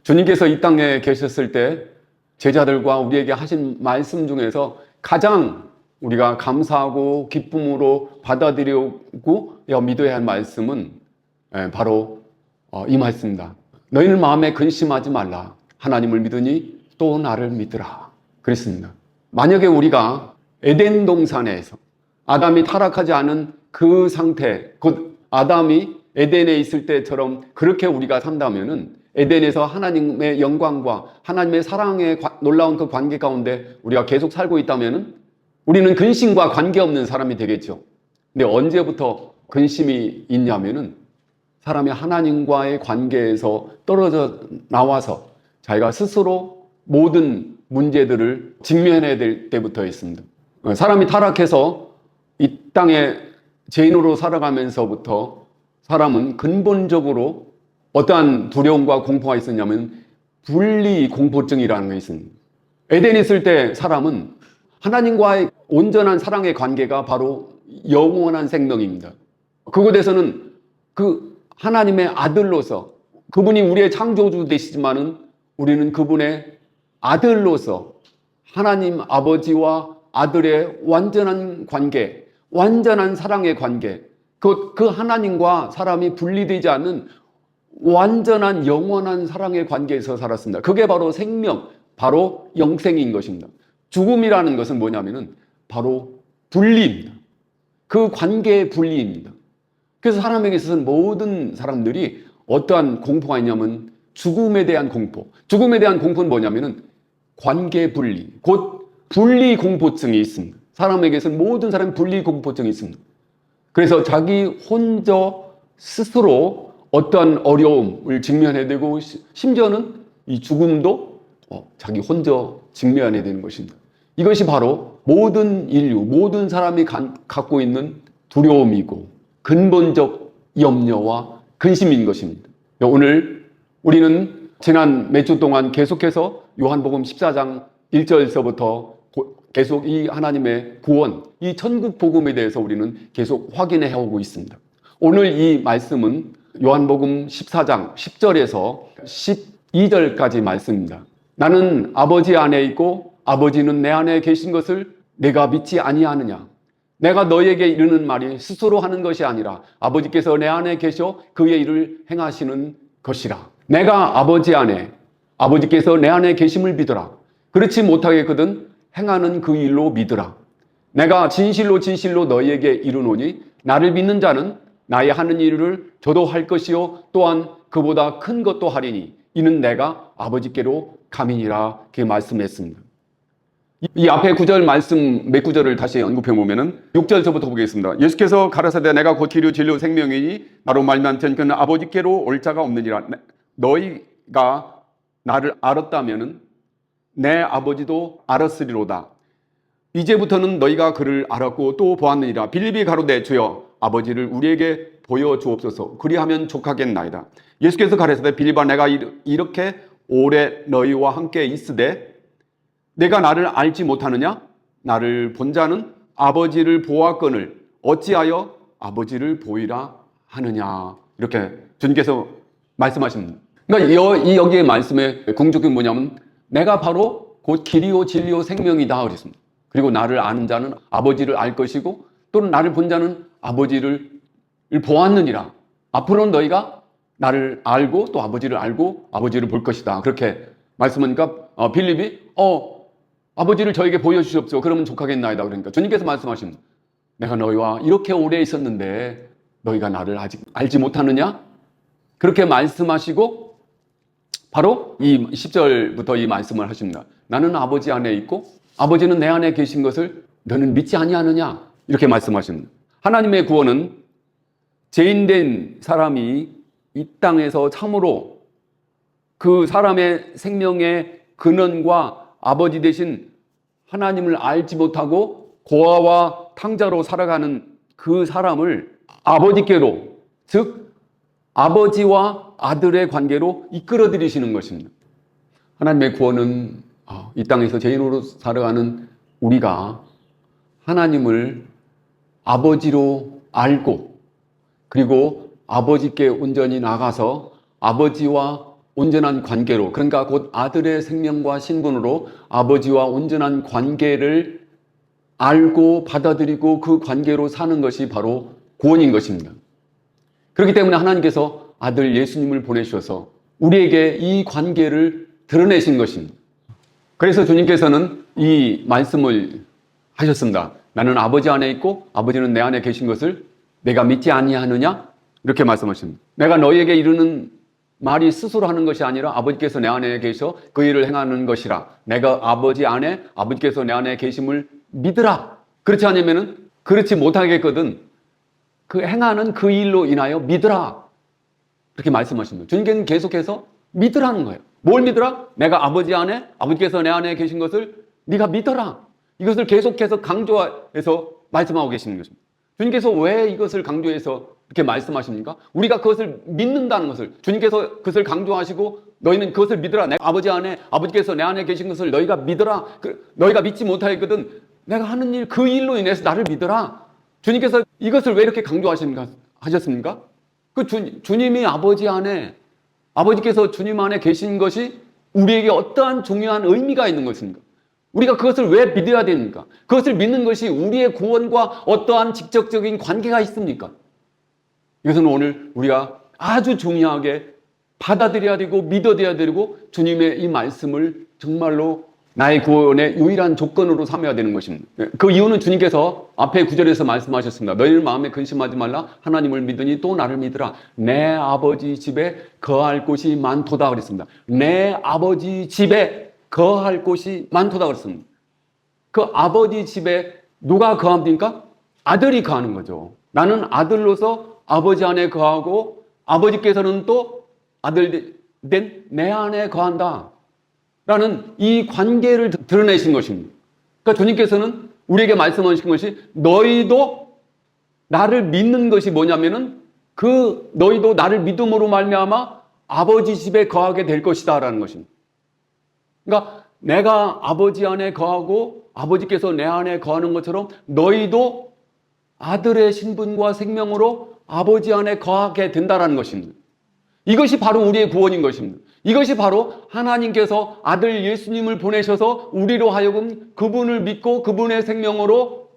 주님께서 이 땅에 계셨을 때 제자들과 우리에게 하신 말씀 중에서 가장 우리가 감사하고 기쁨으로 받아들이고 믿어야 할 말씀은 바로 이 말씀입니다. 너희는 마음에 근심하지 말라. 하나님을 믿으니 또 나를 믿으라. 그랬습니다. 만약에 우리가 에덴 동산에서 아담이 타락하지 않은 그 상태, 곧 아담이 에덴에 있을 때처럼 그렇게 우리가 산다면은 에덴에서 하나님의 영광과 하나님의 사랑의 놀라운 그 관계 가운데 우리가 계속 살고 있다면은 우리는 근심과 관계없는 사람이 되겠죠. 근데 언제부터 근심이 있냐면은 사람이 하나님과의 관계에서 떨어져 나와서 자기가 스스로 모든 문제들을 직면해야 될 때부터 있습니다. 사람이 타락해서 이 땅에 죄인으로 살아가면서부터 사람은 근본적으로 어떠한 두려움과 공포가 있었냐면 분리 공포증이라는 게 있습니다. 에덴에 있을 때 사람은 하나님과의 온전한 사랑의 관계가 바로 영원한 생명입니다. 그곳에서는 그 하나님의 아들로서 그분이 우리의 창조주 되시지만은 우리는 그분의 아들로서 하나님 아버지와 아들의 완전한 관계, 완전한 사랑의 관계, 그 하나님과 사람이 분리되지 않는 완전한 영원한 사랑의 관계에서 살았습니다. 그게 바로 생명, 바로 영생인 것입니다. 죽음이라는 것은 뭐냐면은 바로 분리입니다. 그 관계의 분리입니다. 그래서 사람에게 있어서는 모든 사람들이 어떠한 공포가 있냐면 죽음에 대한 공포. 죽음에 대한 공포는 뭐냐면은 관계 분리, 곧 분리 공포증이 있습니다. 사람에게서는 모든 사람이 분리 공포증이 있습니다. 그래서 자기 혼자 스스로 어떠한 어려움을 직면해야 되고 심지어는 이 죽음도 자기 혼자 직면해야 되는 것입니다. 이것이 바로 모든 인류, 모든 사람이 갖고 있는 두려움이고 근본적 염려와 근심인 것입니다. 오늘 우리는 지난 몇 주 동안 계속해서 요한복음 14장 1절에서부터 계속 이 하나님의 구원, 이 천국 복음에 대해서 우리는 계속 확인해 오고 있습니다. 오늘 이 말씀은 요한복음 14장 10절에서 12절까지 말씀입니다. 나는 아버지 안에 있고 아버지는 내 안에 계신 것을 내가 믿지 아니하느냐. 내가 너에게 이르는 말이 스스로 하는 것이 아니라 아버지께서 내 안에 계셔 그의 일을 행하시는 것이라. 내가 아버지 안에, 아버지께서 내 안에 계심을 믿어라. 그렇지 못하겠거든 행하는 그 일로 믿으라. 내가 진실로 진실로 너희에게 이르노니 나를 믿는 자는 나의 하는 일을 저도 할 것이요 또한 그보다 큰 것도 하리니 이는 내가 아버지께로 감이니라. 그렇게 말씀했습니다. 이 앞에 구절 말씀 몇 구절을 다시 언급해 보면은 6절서부터 보겠습니다. 예수께서 가라사대 내가 곧 길이요 진리요 생명이니 나로 말미암지 않고는 아버지께로 올 자가 없느니라. 너희가 나를 알았다면은 내 아버지도 알았으리로다. 이제부터는 너희가 그를 알았고 또 보았느니라. 빌립이 가로되 주여 아버지를 우리에게 보여주옵소서. 그리하면 족하겠나이다. 예수께서 가라사대 빌립아 내가 이렇게 오래 너희와 함께 있으되 내가 나를 알지 못하느냐? 나를 본 자는 아버지를 보았거늘 어찌하여 아버지를 보이라 하느냐. 이렇게 주님께서 말씀하십니다. 그러니까 여기의 말씀의 궁극이 뭐냐면 내가 바로 곧 길이요 진리요 생명이다 그랬습니다. 그리고 나를 아는 자는 아버지를 알 것이고 또는 나를 본 자는 아버지를 보았느니라. 앞으로는 너희가 나를 알고 또 아버지를 알고 아버지를 볼 것이다. 그렇게 말씀하니까 빌립이 아버지를 저에게 보여주시옵소서. 그러면 족하겠나이다. 그러니까 주님께서 말씀하십니다. 내가 너희와 이렇게 오래 있었는데 너희가 나를 아직 알지 못하느냐? 그렇게 말씀하시고 바로 이 10절부터 이 말씀을 하십니다. 나는 아버지 안에 있고 아버지는 내 안에 계신 것을 너는 믿지 아니하느냐? 이렇게 말씀하십니다. 하나님의 구원은 죄인된 사람이 이 땅에서 참으로 그 사람의 생명의 근원과 아버지 대신 하나님을 알지 못하고 고아와 탕자로 살아가는 그 사람을 아버지께로, 즉 아버지와 아들의 관계로 이끌어 들이시는 것입니다. 하나님의 구원은 이 땅에서 죄인으로 살아가는 우리가 하나님을 아버지로 알고 그리고 아버지께 온전히 나가서 아버지와 온전한 관계로, 그러니까 곧 아들의 생명과 신분으로 아버지와 온전한 관계를 알고 받아들이고 그 관계로 사는 것이 바로 구원인 것입니다. 그렇기 때문에 하나님께서 아들 예수님을 보내셔서 우리에게 이 관계를 드러내신 것입니다. 그래서 주님께서는 이 말씀을 하셨습니다. 나는 아버지 안에 있고 아버지는 내 안에 계신 것을 내가 믿지 아니하느냐? 이렇게 말씀하십니다. 내가 너희에게 이르는 말이 스스로 하는 것이 아니라 아버지께서 내 안에 계셔 그 일을 행하는 것이라. 내가 아버지 안에 아버지께서 내 안에 계심을 믿으라. 그렇지 않으면은 그렇지 못하겠거든. 그 행하는 그 일로 인하여 믿으라. 그렇게 말씀하십니다. 주님께서는 계속해서 믿으라는 거예요. 뭘 믿으라? 내가 아버지 안에 아버지께서 내 안에 계신 것을 네가 믿어라. 이것을 계속해서 강조해서 말씀하고 계시는 것입니다. 주님께서 왜 이것을 강조해서 이렇게 말씀하십니까? 우리가 그것을 믿는다는 것을, 주님께서 그것을 강조하시고 너희는 그것을 믿으라. 내 아버지 안에 아버지께서 내 안에 계신 것을 너희가 믿어라. 너희가 믿지 못하겠거든 내가 하는 일 그 일로 인해서 나를 믿어라. 주님께서 이것을 왜 이렇게 하셨습니까? 주님이 아버지 안에, 아버지께서 주님 안에 계신 것이 우리에게 어떠한 중요한 의미가 있는 것입니까? 우리가 그것을 왜 믿어야 됩니까? 그것을 믿는 것이 우리의 구원과 어떠한 직접적인 관계가 있습니까? 이것은 오늘 우리가 아주 중요하게 받아들여야 되고 믿어야 되고 주님의 이 말씀을 정말로 나의 구원의 유일한 조건으로 삼아야 되는 것입니다. 그 이유는 주님께서 앞에 구절에서 말씀하셨습니다. 너희는 마음에 근심하지 말라. 하나님을 믿으니 또 나를 믿으라. 내 아버지 집에 거할 곳이 많도다 그랬습니다. 내 아버지 집에 거할 곳이 많도다 그랬습니다. 그 아버지 집에 누가 거합니까? 아들이 거하는 거죠. 나는 아들로서 아버지 안에 거하고 아버지께서는 또 아들 된 내 안에 거한다 라는 이 관계를 드러내신 것입니다. 그러니까 주님께서는 우리에게 말씀하신 것이 너희도 나를 믿는 것이 뭐냐면은 너희도 나를 믿음으로 말미암아 아버지 집에 거하게 될 것이다 라는 것입니다. 그러니까 내가 아버지 안에 거하고 아버지께서 내 안에 거하는 것처럼 너희도 아들의 신분과 생명으로 아버지 안에 거하게 된다라는 것입니다. 이것이 바로 우리의 구원인 것입니다. 이것이 바로 하나님께서 아들 예수님을 보내셔서 우리로 하여금 그분을 믿고 그분의 생명으로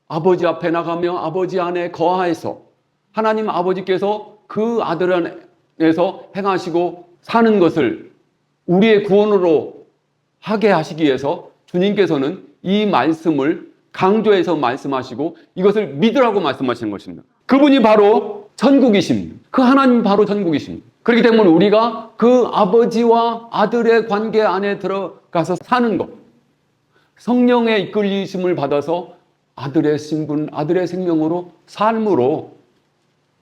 아버지 앞에 나가며 아버지 안에 거하여서 하나님 아버지께서 그 아들 안에서 행하시고 사는 것을 우리의 구원으로 하게 하시기 위해서 주님께서는 이 말씀을 강조해서 말씀하시고 이것을 믿으라고 말씀하시는 것입니다. 그분이 바로 천국이십니다. 그 하나님이 바로 천국이십니다. 그렇기 때문에 우리가 그 아버지와 아들의 관계 안에 들어가서 사는 것, 성령의 이끌리심을 받아서 아들의 신분, 아들의 생명으로 삶으로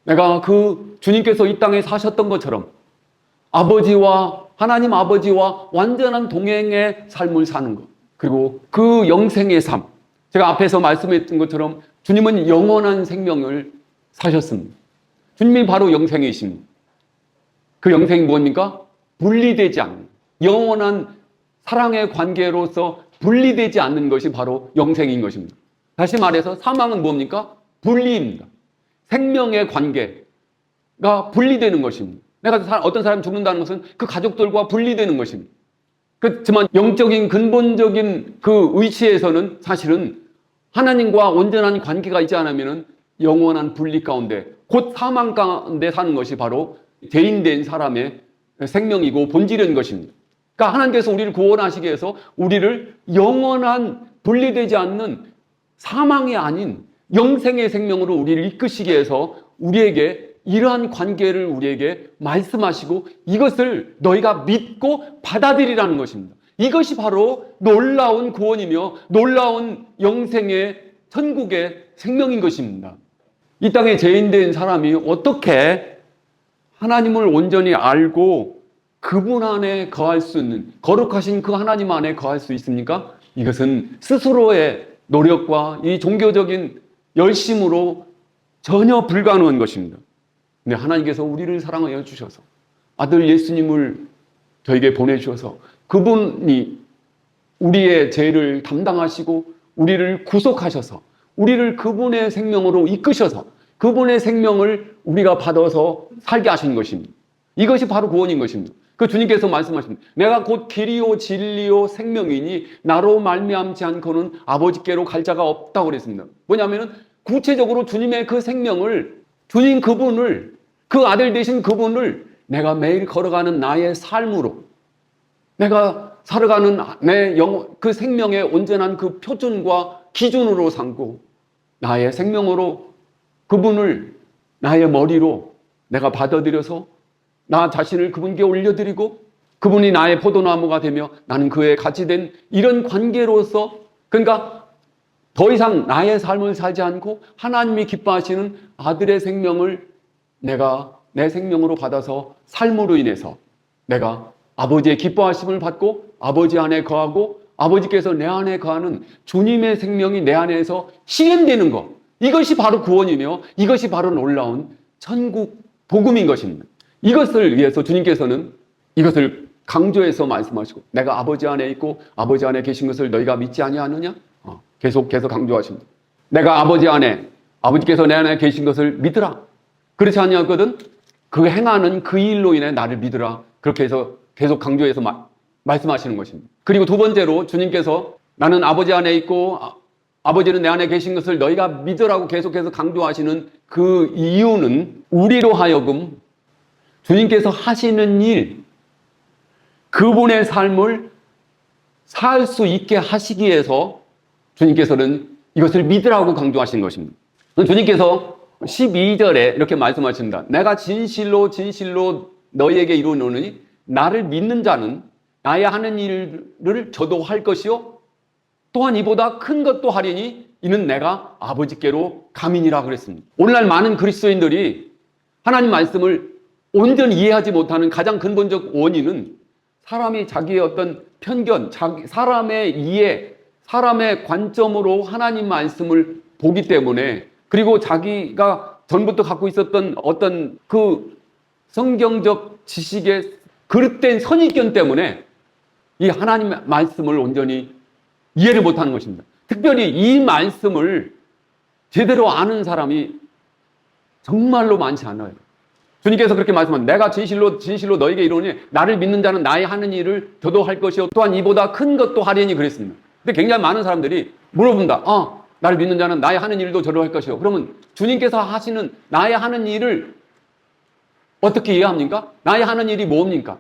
내가 그 주님께서 이 땅에 사셨던 것처럼 하나님 아버지와 완전한 동행의 삶을 사는 것, 그리고 그 영생의 삶, 제가 앞에서 말씀했던 것처럼 주님은 영원한 생명을 사셨습니다. 주님이 바로 영생이십니다. 그 영생이 뭡니까? 분리되지 않는, 영원한 사랑의 관계로서 분리되지 않는 것이 바로 영생인 것입니다. 다시 말해서 사망은 뭡니까? 분리입니다. 생명의 관계가 분리되는 것입니다. 내가 어떤 사람이 죽는다는 것은 그 가족들과 분리되는 것입니다. 그렇지만 영적인 근본적인 그 위치에서는 사실은 하나님과 온전한 관계가 있지 않으면 영원한 분리 가운데 곧 사망 가운데 사는 것이 바로 죄인된 사람의 생명이고 본질인 것입니다. 그러니까 하나님께서 우리를 구원하시기 위해서 우리를 영원한 분리되지 않는 사망이 아닌 영생의 생명으로 우리를 이끄시기 위해서 우리에게 이러한 관계를 우리에게 말씀하시고 이것을 너희가 믿고 받아들이라는 것입니다. 이것이 바로 놀라운 구원이며 놀라운 영생의 천국의 생명인 것입니다. 이 땅에 죄인된 사람이 어떻게 하나님을 온전히 알고 그분 안에 거할 수 있는, 거룩하신 그 하나님 안에 거할 수 있습니까? 이것은 스스로의 노력과 이 종교적인 열심으로 전혀 불가능한 것입니다. 근데 하나님께서 우리를 사랑하여 주셔서 아들 예수님을 저에게 보내주셔서 그분이 우리의 죄를 담당하시고 우리를 구속하셔서 우리를 그분의 생명으로 이끄셔서 그분의 생명을 우리가 받아서 살게 하신 것입니다. 이것이 바로 구원인 것입니다. 그 주님께서 말씀하십니다. 내가 곧 길이요 진리요 생명이니 나로 말미암지 않고는 아버지께로 갈 자가 없다고 그랬습니다. 뭐냐면은 구체적으로 주님의 그 생명을, 주님 그분을, 그 아들 되신 그분을 내가 매일 걸어가는 나의 삶으로, 내가 살아가는 그 생명의 온전한 그 표준과 기준으로 삼고 나의 생명으로 그분을 나의 머리로 내가 받아들여서 나 자신을 그분께 올려드리고 그분이 나의 포도나무가 되며 나는 그에 같이 된 이런 관계로서, 그러니까 더 이상 나의 삶을 살지 않고 하나님이 기뻐하시는 아들의 생명을 내가 내 생명으로 받아서 삶으로 인해서 내가 아버지의 기뻐하심을 받고 아버지 안에 거하고 아버지께서 내 안에 거하는 주님의 생명이 내 안에서 실현되는 것, 이것이 바로 구원이며 이것이 바로 놀라운 천국 복음인 것입니다. 이것을 위해서 주님께서는 이것을 강조해서 말씀하시고, 내가 아버지 안에 있고 아버지 안에 계신 것을 너희가 믿지 아니하느냐? 계속해서 강조하십니다. 내가 아버지 안에, 아버지께서 내 안에 계신 것을 믿으라. 그렇지 아니하거든 그 행하는 그 일로 인해 나를 믿으라. 그렇게 해서 계속 강조해서 말씀하시는 것입니다. 그리고 두 번째로 주님께서 나는 아버지 안에 있고 아버지는 내 안에 계신 것을 너희가 믿으라고 계속해서 강조하시는 그 이유는 우리로 하여금 주님께서 하시는 일, 그분의 삶을 살 수 있게 하시기 위해서 주님께서는 이것을 믿으라고 강조하신 것입니다. 주님께서 12절에 이렇게 말씀하십니다. 내가 진실로 진실로 너희에게 이루노니 나를 믿는 자는 나의 하는 일을 저도 할 것이요 또한 이보다 큰 것도 하리니 이는 내가 아버지께로 감이니라 그랬습니다. 오늘날 많은 그리스도인들이 하나님 말씀을 온전히 이해하지 못하는 가장 근본적 원인은 사람이 자기의 어떤 편견, 사람의 이해, 사람의 관점으로 하나님 말씀을 보기 때문에, 그리고 자기가 전부터 갖고 있었던 어떤 그 성경적 지식의 그릇된 선입견 때문에 이 하나님 말씀을 온전히 이해를 못하는 것입니다. 특별히 이 말씀을 제대로 아는 사람이 정말로 많지 않아요. 주님께서 그렇게 말씀합니다. 내가 진실로 진실로 너에게 이르노니 나를 믿는 자는 나의 하는 일을 저도 할 것이요 또한 이보다 큰 것도 하리니 그랬습니다. 근데 굉장히 많은 사람들이 물어본다. 나를 믿는 자는 나의 하는 일도 저도 할 것이요. 그러면 주님께서 하시는 나의 하는 일을 어떻게 이해합니까? 나의 하는 일이 뭡니까?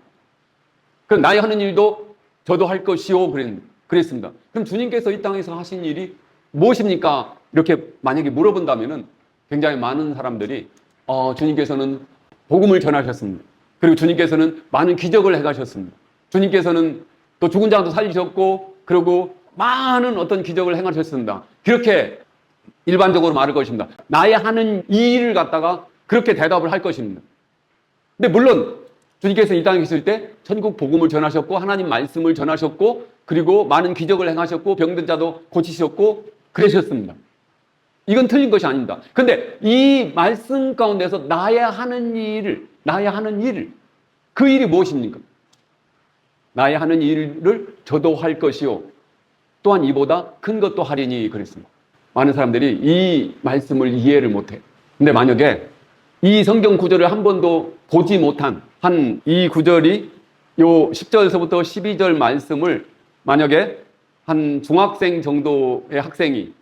그럼 나의 하는 일도 저도 할 것이요 그랬습니다. 그럼 주님께서 이 땅에서 하신 일이 무엇입니까? 이렇게 만약에 물어본다면은 굉장히 많은 사람들이 주님께서는 복음을 전하셨습니다. 그리고 주님께서는 많은 기적을 해가셨습니다. 주님께서는 또 죽은 자도 살리셨고, 그리고 많은 어떤 기적을 행하셨습니다. 그렇게 일반적으로 말할 것입니다. 나의 하는 이 일을 갖다가 그렇게 대답을 할 것입니다. 근데 물론 주님께서 이 땅에 계실 때 천국 복음을 전하셨고 하나님 말씀을 전하셨고 그리고 많은 기적을 행하셨고 병든 자도 고치셨고 그러셨습니다. 이건 틀린 것이 아닙니다. 근데 이 말씀 가운데서 나의 하는 일, 그 일이 무엇입니까? 나의 하는 일을 저도 할 것이요 또한 이보다 큰 것도 하리니 그랬습니다. 많은 사람들이 이 말씀을 이해를 못해. 근데 만약에 이 성경 구절을 한 번도 보지 못한 이 구절이 요 10절에서부터 12절 말씀을 만약에 한 중학생 정도의 학생이,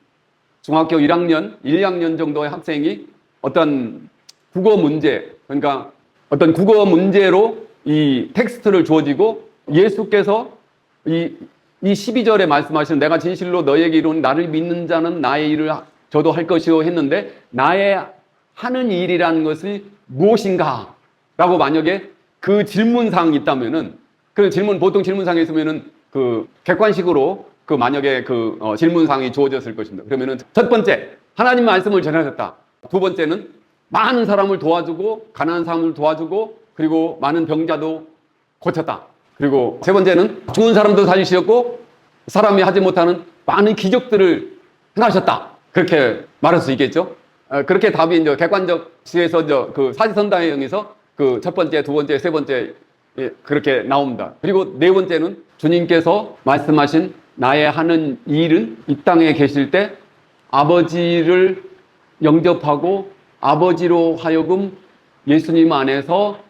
중학교 1학년, 1, 2학년 정도의 학생이 어떤 국어 문제, 그러니까 어떤 국어 문제로 이 텍스트를 주어지고 예수께서 이 12절에 말씀하시는 내가 진실로 너에게 이르노니 나를 믿는 자는 나의 일을 저도 할 것이요 했는데 나의 하는 일이라는 것이 무엇인가? 라고 만약에 그 질문사항이 있다면은 그 질문, 보통 질문사항이 있으면은 그 객관식으로 그 만약에 그 질문사항이 주어졌을 것입니다. 그러면은 첫 번째, 하나님 말씀을 전하셨다. 두 번째는 많은 사람을 도와주고 가난한 사람을 도와주고 그리고 많은 병자도 고쳤다. 그리고 세 번째는 죽은 사람도 살리셨고 사람이 하지 못하는 많은 기적들을 행하셨다. 그렇게 말할 수 있겠죠. 그렇게 답이 이제 객관적 시에서 그 사지선다형에서 그 첫 번째, 두 번째, 세 번째 그렇게 나옵니다. 그리고 네 번째는 주님께서 말씀하신 나의 하는 일은 이 땅에 계실 때 아버지를 영접하고 아버지로 하여금 예수님 안에서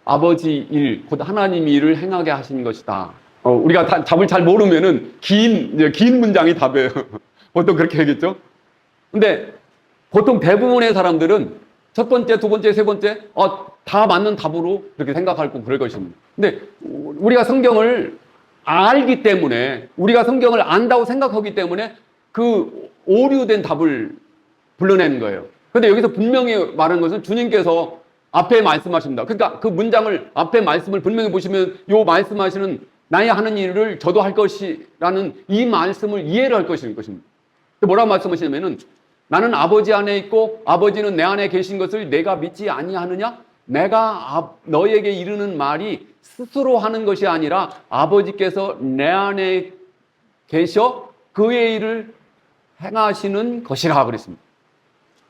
아버지 일, 곧 하나님 일을 행하게 하신 것이다. 우리가 답을 잘 모르면은 긴 문장이 답이에요. 보통 그렇게 하겠죠? 근데 보통 대부분의 사람들은 첫 번째, 두 번째, 세 번째, 다 맞는 답으로 그렇게 생각하고 그럴 것입니다. 근데 우리가 성경을 알기 때문에, 우리가 성경을 안다고 생각하기 때문에 그 오류된 답을 불러내는 거예요. 근데 여기서 분명히 말하는 것은 주님께서 앞에 말씀하십니다. 그러니까 그 문장을, 앞에 말씀을 분명히 보시면 요 말씀하시는 나의 하는 일을 저도 할 것이라는 이 말씀을 이해를 할 것입니다. 뭐라고 말씀하시냐면은 나는 아버지 안에 있고 아버지는 내 안에 계신 것을 내가 믿지 아니하느냐? 내가 너에게 이르는 말이 스스로 하는 것이 아니라 아버지께서 내 안에 계셔 그의 일을 행하시는 것이라 그랬습니다.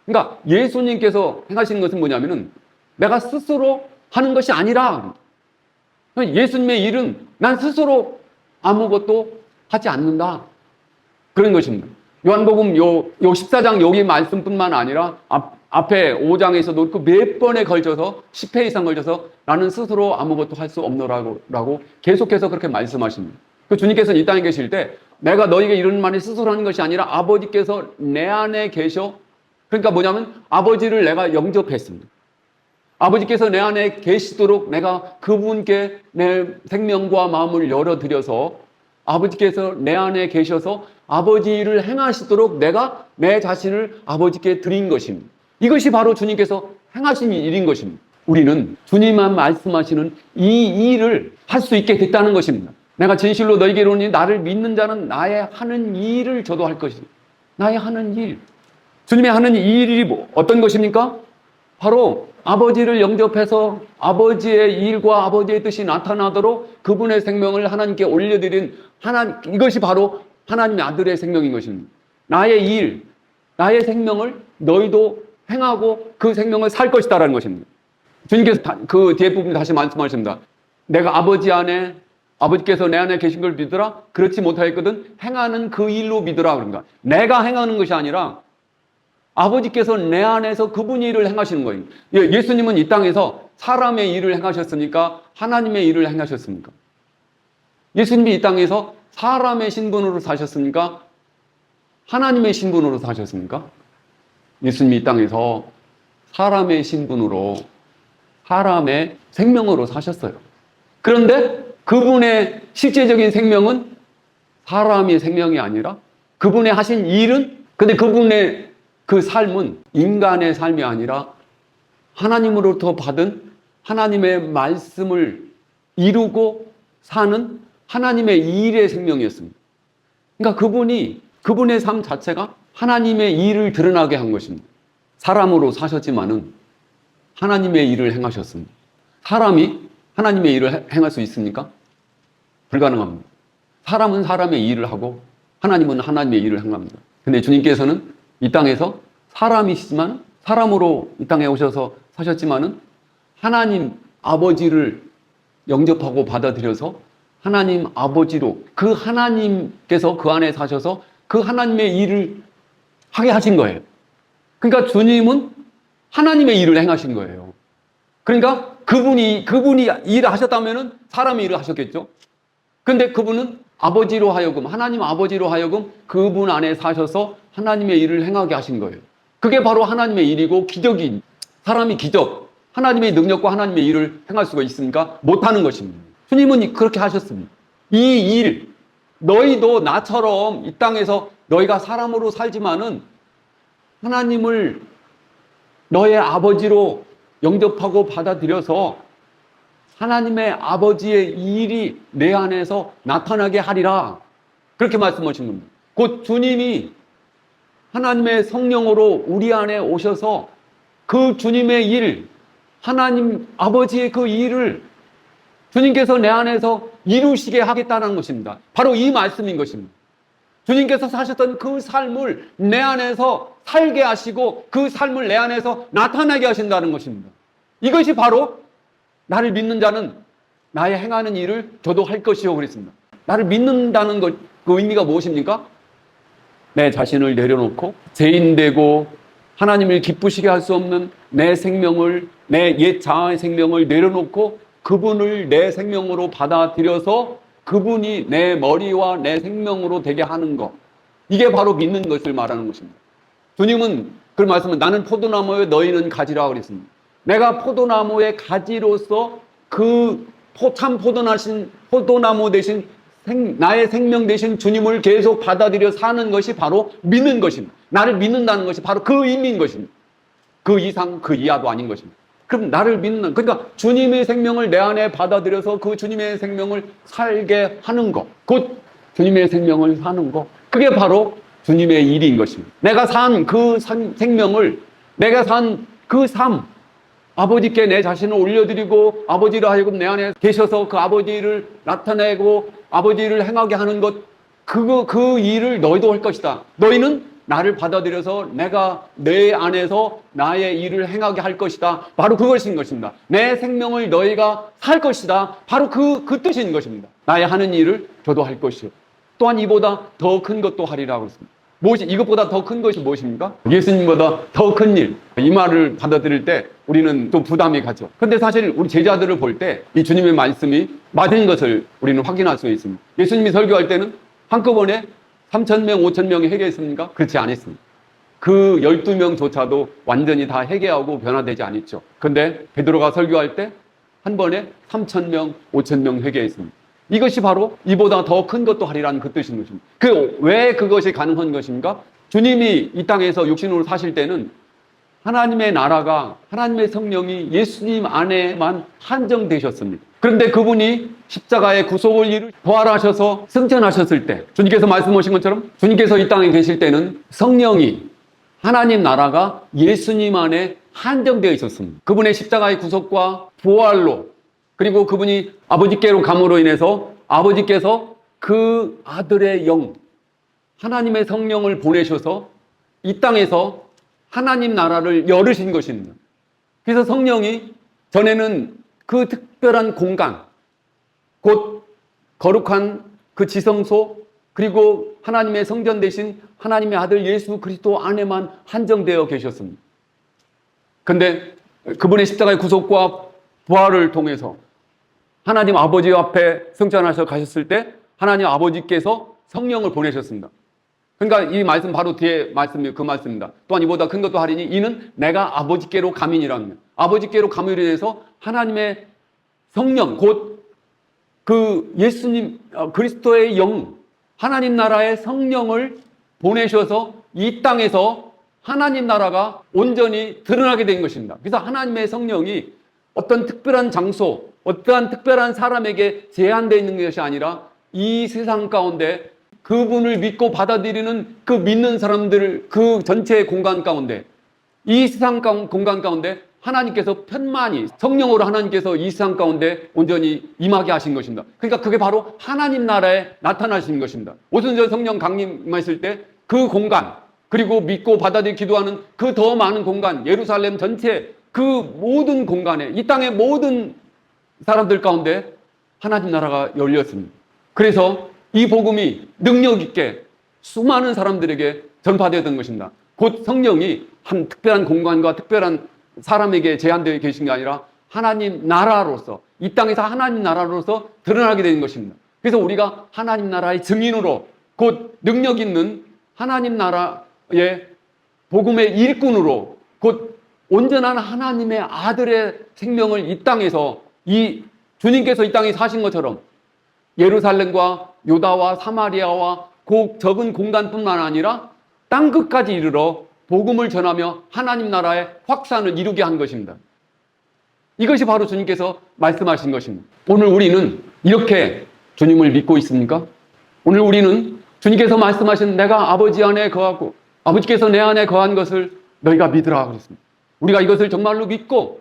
그러니까 예수님께서 행하시는 것은 뭐냐면은 내가 스스로 하는 것이 아니라 예수님의 일은 난 스스로 아무것도 하지 않는다. 그런 것입니다. 요한복음 요 14장 여기 말씀뿐만 아니라 앞에 5장에서도 그 몇 번에 걸쳐서 10회 이상 걸쳐서 나는 스스로 아무것도 할 수 없노라고 계속해서 그렇게 말씀하십니다. 그 주님께서는 이 땅에 계실 때 내가 너에게 이런 말이 스스로 하는 것이 아니라 아버지께서 내 안에 계셔. 그러니까 뭐냐면 아버지를 내가 영접했습니다. 아버지께서 내 안에 계시도록 내가 그분께 내 생명과 마음을 열어드려서 아버지께서 내 안에 계셔서 아버지 일을 행하시도록 내가 내 자신을 아버지께 드린 것입니다. 이것이 바로 주님께서 행하신 일인 것입니다. 우리는 주님만 말씀하시는 이 일을 할 수 있게 됐다는 것입니다. 내가 진실로 너희에게 이르노니 나를 믿는 자는 나의 하는 일을 저도 할 것이다. 나의 하는 일. 주님의 하는 이 일이 어떤 것입니까? 바로 아버지를 영접해서 아버지의 일과 아버지의 뜻이 나타나도록 그분의 생명을 하나님께 올려드린 이것이 바로 하나님의 아들의 생명인 것입니다. 나의 일, 나의 생명을 너희도 행하고 그 생명을 살 것이다라는 것입니다. 주님께서 그 뒤에 부분 다시 말씀하십니다. 내가 아버지 안에 아버지께서 내 안에 계신 걸 믿으라. 그렇지 못하였거든 행하는 그 일로 믿으라. 그런가. 내가 행하는 것이 아니라 아버지께서 내 안에서 그분이 일을 행하시는 거예요. 예수님은 이 땅에서 사람의 일을 행하셨습니까? 하나님의 일을 행하셨습니까? 예수님이 이 땅에서 사람의 신분으로 사셨습니까? 하나님의 신분으로 사셨습니까? 예수님이 이 땅에서 사람의 신분으로 사람의 생명으로 사셨어요. 그런데 그분의 실제적인 생명은 사람의 생명이 아니라 그분의 하신 일은 근데 그분의 그 삶은 인간의 삶이 아니라 하나님으로부터 받은 하나님의 말씀을 이루고 사는 하나님의 일의 생명이었습니다. 그러니까 그분의 삶 자체가 하나님의 일을 드러나게 한 것입니다. 사람으로 사셨지만은 하나님의 일을 행하셨습니다. 사람이 하나님의 일을 행할 수 있습니까? 불가능합니다. 사람은 사람의 일을 하고 하나님은 하나님의 일을 행합니다. 근데 주님께서는 이 땅에서 사람이시지만 사람으로 이 땅에 오셔서 사셨지만은 하나님 아버지를 영접하고 받아들여서 하나님 아버지로 그 하나님께서 그 안에 사셔서 그 하나님의 일을 하게 하신 거예요. 그러니까 주님은 하나님의 일을 행하신 거예요. 그러니까 그분이 일을 하셨다면은 사람의 일을 하셨겠죠. 근데 그분은 아버지로 하여금 하나님 아버지로 하여금 그분 안에 사셔서 하나님의 일을 행하게 하신 거예요. 그게 바로 하나님의 일이고 기적인 사람이 기적 하나님의 능력과 하나님의 일을 행할 수가 있습니까? 못하는 것입니다. 주님은 그렇게 하셨습니다. 이 일 너희도 나처럼 이 땅에서 너희가 사람으로 살지만은 하나님을 너의 아버지로 영접하고 받아들여서 하나님의 아버지의 일이 내 안에서 나타나게 하리라. 그렇게 말씀하신 겁니다. 곧 주님이 하나님의 성령으로 우리 안에 오셔서 그 주님의 일, 하나님 아버지의 그 일을 주님께서 내 안에서 이루시게 하겠다는 것입니다. 바로 이 말씀인 것입니다. 주님께서 사셨던 그 삶을 내 안에서 살게 하시고 그 삶을 내 안에서 나타나게 하신다는 것입니다. 이것이 바로 나를 믿는 자는 나의 행하는 일을 저도 할 것이요 그랬습니다. 나를 믿는다는 것, 그 의미가 무엇입니까? 내 자신을 내려놓고 죄인되고 하나님을 기쁘시게 할 수 없는 내 생명을, 내 옛 자아의 생명을 내려놓고 그분을 내 생명으로 받아들여서 그분이 내 머리와 내 생명으로 되게 하는 것. 이게 바로 믿는 것을 말하는 것입니다. 주님은 그 말씀은 나는 포도나무에 너희는 가지라 그랬습니다. 내가 포도나무의 가지로서 그 참 포도나무 대신 나의 생명 대신 주님을 계속 받아들여 사는 것이 바로 믿는 것입니다. 나를 믿는다는 것이 바로 그 의미인 것입니다. 그 이상 그 이하도 아닌 것입니다. 그럼 나를 믿는, 그러니까 주님의 생명을 내 안에 받아들여서 그 주님의 생명을 살게 하는 것, 곧 주님의 생명을 사는 것, 그게 바로 주님의 일인 것입니다. 내가 산 그 생명을, 내가 산 그 삶, 아버지께 내 자신을 올려드리고 아버지를 하여금 내 안에 계셔서 그 아버지를 나타내고 아버지를 행하게 하는 것, 그 일을 너희도 할 것이다. 너희는 나를 받아들여서 내가 내 안에서 나의 일을 행하게 할 것이다. 바로 그것인 것입니다. 내 생명을 너희가 살 것이다. 바로 그 뜻인 것입니다. 나의 하는 일을 저도 할 것이요. 또한 이보다 더 큰 것도 하리라고 했습니다. 이것보다 더 큰 것이 무엇입니까? 예수님보다 더 큰 일. 이 말을 받아들일 때 우리는 좀 부담이 가죠. 근데 사실 우리 제자들을 볼 때 이 주님의 말씀이 맞은 것을 우리는 확인할 수 있습니다. 예수님이 설교할 때는 한꺼번에 3,000명, 5,000명이 회개했습니까? 그렇지 않았습니다. 그 12명조차도 완전히 다 회개하고 변화되지 않았죠. 근데 베드로가 설교할 때 한 번에 3,000명, 5,000명 회개했습니다. 이것이 바로 이보다 더 큰 것도 하리라는 그 뜻인 것입니다. 왜 그것이 가능한 것인가? 주님이 이 땅에서 육신으로 사실 때는 하나님의 나라가, 하나님의 성령이 예수님 안에만 한정되셨습니다. 그런데 그분이 십자가의 구속을 이루 부활하셔서 승천하셨을 때, 주님께서 말씀하신 것처럼 주님께서 이 땅에 계실 때는 성령이, 하나님 나라가 예수님 안에 한정되어 있었습니다. 그분의 십자가의 구속과 부활로, 그리고 그분이 아버지께로 감으로 인해서 아버지께서 그 아들의 영, 하나님의 성령을 보내셔서 이 땅에서 하나님 나라를 열으신 것입니다. 그래서 성령이 전에는 그 특별한 공간, 곧 거룩한 그 지성소, 그리고 하나님의 성전 대신 하나님의 아들 예수 그리스도 안에만 한정되어 계셨습니다. 근데 그분의 십자가의 구속과 부활을 통해서 하나님 아버지 앞에 승천하셔 가셨을 때 하나님 아버지께서 성령을 보내셨습니다. 그러니까 이 말씀 바로 뒤에 말씀이 그 말씀입니다. 또한 이보다 큰 것도 하리니 이는 내가 아버지께로 감이니라는, 아버지께로 감으로 인해서 하나님의 성령, 곧 그 예수님 그리스도의 영, 하나님 나라의 성령을 보내셔서 이 땅에서 하나님 나라가 온전히 드러나게 된 것입니다. 그래서 하나님의 성령이 어떤 특별한 장소, 어떠한 특별한 사람에게 제한되어 있는 것이 아니라 이 세상 가운데 그분을 믿고 받아들이는 그 믿는 사람들 그 전체의 공간 가운데, 이 세상 공간 가운데 하나님께서 편만히 성령으로 하나님께서 이 세상 가운데 온전히 임하게 하신 것입니다. 그러니까 그게 바로 하나님 나라에 나타나신 것입니다. 오순절 성령 강림하실 때 그 공간, 그리고 믿고 받아들이 기도하는 그 더 많은 공간, 예루살렘 전체 그 모든 공간에, 이 땅의 모든 사람들 가운데 하나님 나라가 열렸습니다. 그래서 이 복음이 능력 있게 수많은 사람들에게 전파되었던 것입니다. 곧 성령이 한 특별한 공간과 특별한 사람에게 제한되어 계신 게 아니라 하나님 나라로서, 이 땅에서 하나님 나라로서 드러나게 되는 것입니다. 그래서 우리가 하나님 나라의 증인으로, 곧 능력 있는 하나님 나라의 복음의 일꾼으로, 곧 온전한 하나님의 아들의 생명을 이 땅에서, 이 주님께서 이 땅에 사신 것처럼 예루살렘과 유다와 사마리아와 그 적은 공간뿐만 아니라 땅 끝까지 이르러 복음을 전하며 하나님 나라의 확산을 이루게 한 것입니다. 이것이 바로 주님께서 말씀하신 것입니다. 오늘 우리는 이렇게 주님을 믿고 있습니까? 오늘 우리는 주님께서 말씀하신 내가 아버지 안에 거하고 아버지께서 내 안에 거한 것을 너희가 믿으라 그랬습니다. 우리가 이것을 정말로 믿고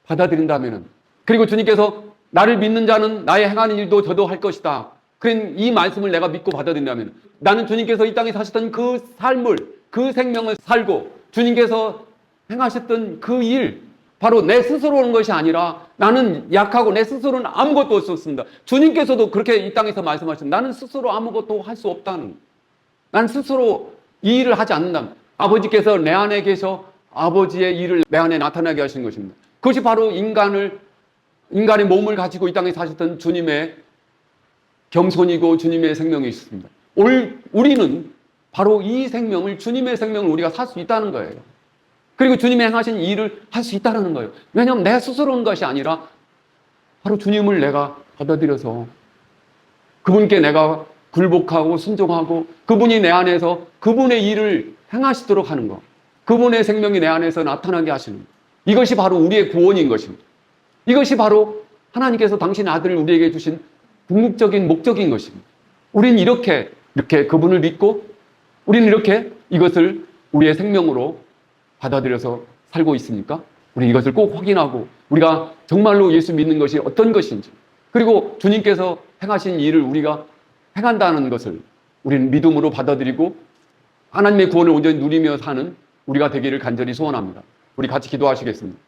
받아들인다면, 그리고 주님께서 나를 믿는 자는 나의 행하는 일도 저도 할 것이다, 그런 이 말씀을 내가 믿고 받아들인다면, 나는 주님께서 이 땅에 사셨던 그 삶을, 그 생명을 살고 주님께서 행하셨던 그 일, 바로 내 스스로 오는 것이 아니라 나는 약하고 내 스스로는 아무것도 할 수 없습니다. 주님께서도 그렇게 이 땅에서 말씀하셨습니다. 나는 스스로 아무것도 할 수 없다는, 나는 스스로 이 일을 하지 않는다. 아버지께서 내 안에 계셔 아버지의 일을 내 안에 나타나게 하시는 것입니다. 그것이 바로 인간의 몸을 가지고 이 땅에 사셨던 주님의 겸손이고 주님의 생명이 있습니다. 우리는 바로 이 생명을, 주님의 생명을 우리가 살 수 있다는 거예요. 그리고 주님이 행하신 일을 할 수 있다는 거예요. 왜냐하면 내 스스로인 것이 아니라 바로 주님을 내가 받아들여서 그분께 내가 굴복하고 순종하고 그분이 내 안에서 그분의 일을 행하시도록 하는 것, 그분의 생명이 내 안에서 나타나게 하시는 것, 이것이 바로 우리의 구원인 것입니다. 이것이 바로 하나님께서 당신 아들을 우리에게 주신 궁극적인 목적인 것입니다. 우리는 이렇게 그분을 믿고 우리는 이렇게 이것을 우리의 생명으로 받아들여서 살고 있습니까? 우리 이것을 꼭 확인하고 우리가 정말로 예수 믿는 것이 어떤 것인지, 그리고 주님께서 행하신 일을 우리가 행한다는 것을 우리는 믿음으로 받아들이고 하나님의 구원을 온전히 누리며 사는 우리가 되기를 간절히 소원합니다. 우리 같이 기도하시겠습니다.